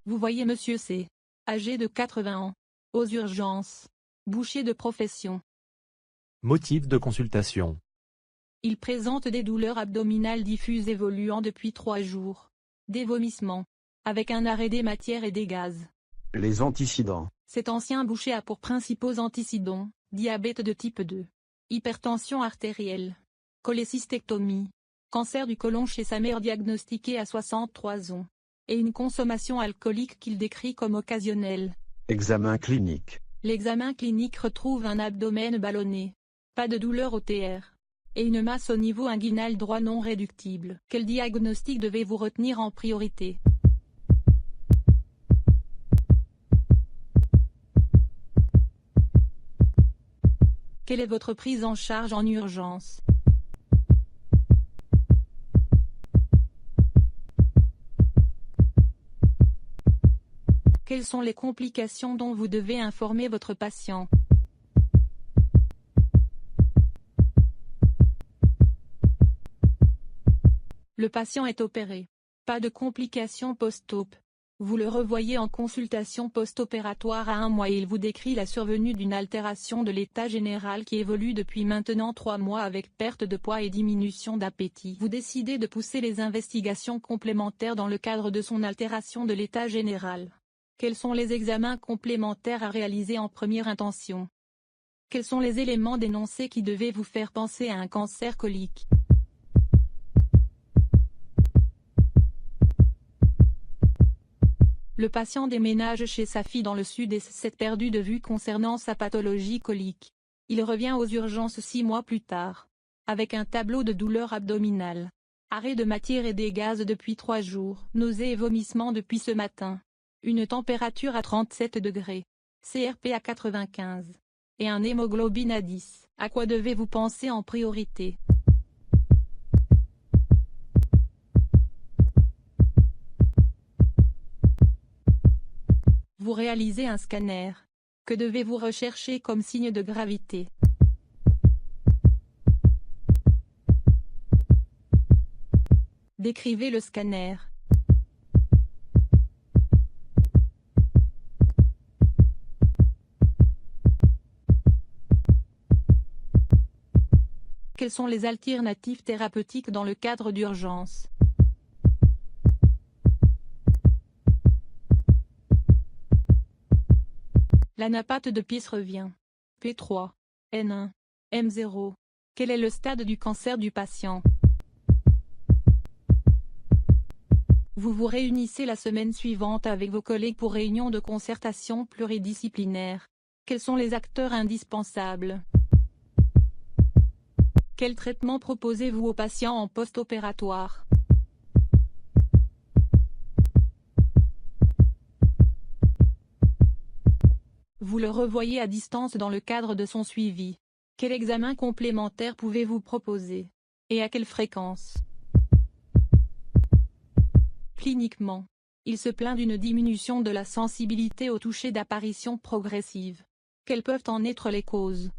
Vous voyez Monsieur C. âgé de 80 ans. Aux urgences. Boucher de profession. Motif de consultation. Il présente des douleurs abdominales diffuses évoluant depuis 3 jours. Des vomissements. Avec un arrêt des matières et des gaz. Les antécédents. Cet ancien boucher a pour principaux antécédents, diabète de type 2. Hypertension artérielle. Cholécystectomie. Cancer du côlon chez sa mère diagnostiqué à 63 ans. Et une consommation alcoolique qu'il décrit comme occasionnelle. Examen clinique. L'examen clinique retrouve un abdomen ballonné. Pas de douleur au TR. Et une masse au niveau inguinal droit non réductible. Quel diagnostic devez-vous retenir en priorité? Quelle est votre prise en charge en urgence? Quelles sont les complications dont vous devez informer votre patient? Le patient est opéré. Pas de complications post-op. Vous le revoyez en consultation post-opératoire à 1 mois et il vous décrit la survenue d'une altération de l'état général qui évolue depuis maintenant 3 mois avec perte de poids et diminution d'appétit. Vous décidez de pousser les investigations complémentaires dans le cadre de son altération de l'état général. Quels sont les examens complémentaires à réaliser en première intention? Quels sont les éléments dénoncés qui devaient vous faire penser à un cancer colique? Le patient déménage chez sa fille dans le sud et s'est perdu de vue concernant sa pathologie colique. Il revient aux urgences 6 mois plus tard. Avec un tableau de douleur abdominale. Arrêt de matière et des gaz depuis 3 jours. Nausées et vomissements depuis ce matin. Une température à 37 degrés. CRP à 95. Et un hémoglobine à 10. À quoi devez-vous penser en priorité? Vous réalisez un scanner. Que devez-vous rechercher comme signe de gravité? Décrivez le scanner. Quelles sont les alternatives thérapeutiques dans le cadre d'urgence? L'anapathe de Pis revient. P3, N1, M0. Quel est le stade du cancer du patient? Vous vous réunissez la semaine suivante avec vos collègues pour réunion de concertation pluridisciplinaire. Quels sont les acteurs indispensables? Quel traitement proposez-vous aux patients en post-opératoire? Vous le revoyez à distance dans le cadre de son suivi. Quel examen complémentaire pouvez-vous proposer? Et à quelle fréquence? Cliniquement, il se plaint d'une diminution de la sensibilité au toucher d'apparition progressive. Quelles peuvent en être les causes?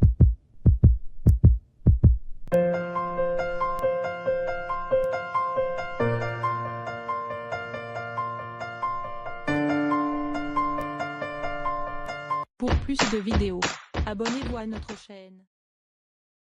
Pour plus de vidéos, abonnez-vous à notre chaîne.